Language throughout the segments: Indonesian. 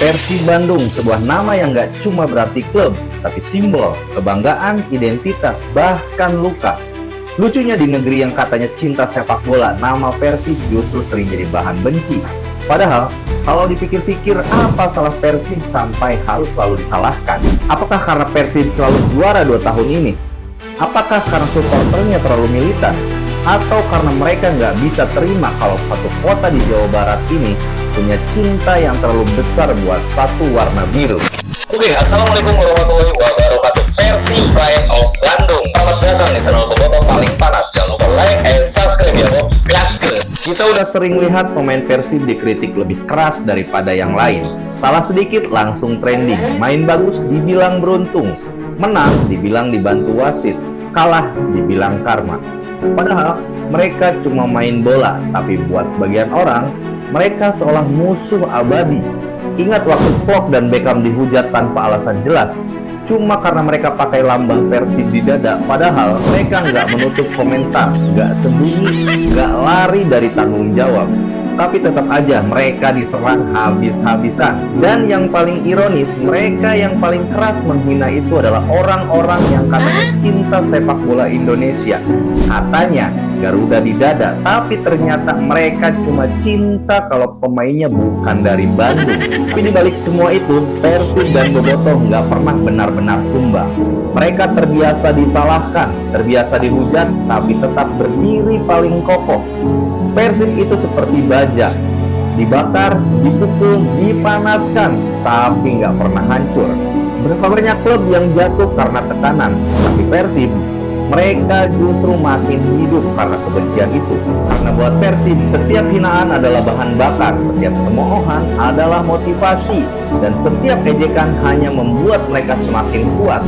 Persib Bandung, sebuah nama yang gak cuma berarti klub, tapi simbol, kebanggaan, identitas, bahkan luka. Lucunya di negeri yang katanya cinta sepak bola, nama Persib justru sering jadi bahan benci. Padahal, kalau dipikir-pikir, apa salah Persib sampai harus selalu disalahkan? Apakah karena Persib selalu juara 2 tahun ini? Apakah karena supporternya terlalu militan? Atau karena mereka nggak bisa terima kalau satu kota di Jawa Barat ini punya cinta yang terlalu besar buat satu warna biru? Oke, assalamualaikum warahmatullahi wabarakatuh. Persib Pride of Bandung. Selamat datang di channel Bobotoh paling panas. Jangan lupa like and subscribe ya, Bob. Gaskeun. Kita udah sering lihat pemain Persib dikritik lebih keras daripada yang lain. Salah sedikit langsung trending. Main bagus dibilang beruntung, menang dibilang dibantu wasit, kalah dibilang karma. Padahal mereka cuma main bola, tapi buat sebagian orang mereka seolah musuh abadi. Ingat waktu Klok dan Beckham dihujat tanpa alasan jelas, cuma karena mereka pakai lambang Persib di dada. Padahal mereka nggak menutup komentar, nggak sembunyi, nggak lari dari tanggung jawab. Tapi tetap aja mereka diserang habis-habisan. Dan yang paling ironis, mereka yang paling keras menghina itu adalah orang-orang yang katanya cinta sepak bola Indonesia. Katanya Garuda di dada, tapi ternyata mereka cuma cinta kalau pemainnya bukan dari Bandung. Tapi dibalik semua itu, Persib dan Bobotoh nggak pernah benar-benar tumbang. Mereka terbiasa disalahkan, terbiasa dihujat, tapi tetap berdiri paling kokoh. Persib itu seperti baja, dibakar, dipukul, dipanaskan, tapi nggak pernah hancur. Berapa banyak klub yang jatuh karena tekanan, tapi Persib, mereka justru makin hidup karena kebencian itu. Karena buat Persib, setiap hinaan adalah bahan bakar, setiap cemoohan adalah motivasi, dan setiap ejekan hanya membuat mereka semakin kuat.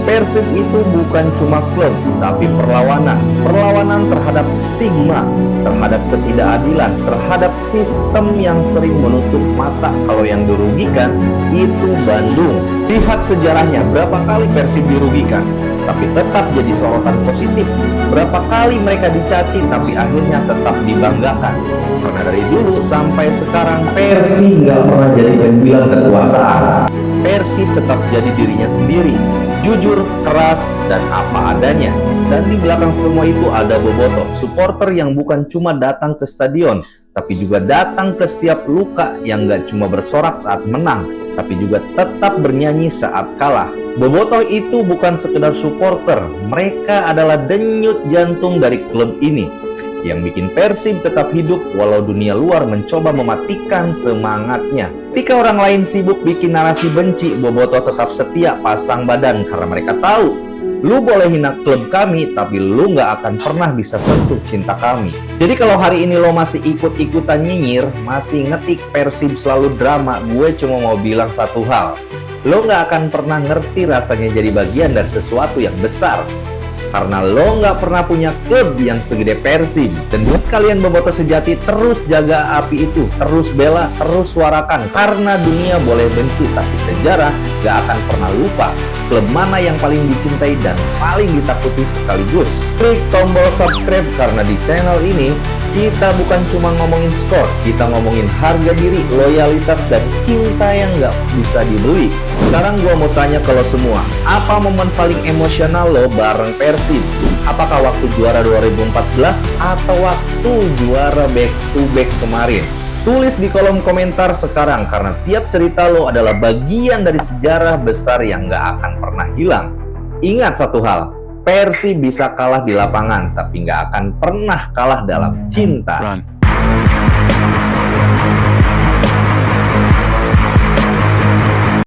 Persib itu bukan cuma klub, tapi perlawanan. Perlawanan terhadap stigma, terhadap ketidakadilan, terhadap sistem yang sering menutup mata kalau yang dirugikan itu Bandung. Lihat sejarahnya, berapa kali Persib dirugikan, tapi tetap jadi sorotan positif. Berapa kali mereka dicaci, tapi akhirnya tetap dibanggakan. Karena dari dulu sampai sekarang, Persib nggak pernah jadi pembilang kekuasaan. Persib tetap jadi dirinya sendiri, jujur, keras, dan apa adanya. Dan di belakang semua itu ada Bobotoh, supporter yang bukan cuma datang ke stadion, tapi juga datang ke setiap luka yang gak cuma bersorak saat menang, tapi juga tetap bernyanyi saat kalah. Bobotoh itu bukan sekedar supporter, mereka adalah denyut jantung dari klub ini, yang bikin Persib tetap hidup walau dunia luar mencoba mematikan semangatnya. Ketika orang lain sibuk bikin narasi benci, Bobotoh tetap setia pasang badan karena mereka tahu, lu boleh hina klub kami, tapi lu nggak akan pernah bisa sentuh cinta kami. Jadi kalau hari ini lo masih ikut-ikutan nyinyir, masih ngetik Persib selalu drama, gue cuma mau bilang satu hal. Lo nggak akan pernah ngerti rasanya jadi bagian dari sesuatu yang besar. Karena lo nggak pernah punya klub yang segede Persib. Dan buat kalian Bobotoh sejati, terus jaga api itu, terus bela, terus suarakan. Karena dunia boleh benci, tapi sejarah nggak akan pernah lupa klub mana yang paling dicintai dan paling ditakuti sekaligus. Klik tombol subscribe karena di channel ini kita bukan cuma ngomongin skor, kita ngomongin harga diri, loyalitas, dan cinta yang nggak bisa dibeli. Sekarang gua mau tanya ke lo semua, apa momen paling emosional lo bareng Persib? Apakah waktu juara 2014 atau waktu juara back to back kemarin? Tulis di kolom komentar sekarang, karena tiap cerita lo adalah bagian dari sejarah besar yang nggak akan pernah hilang. Ingat satu hal, Persib bisa kalah di lapangan, tapi nggak akan pernah kalah dalam cinta. Run.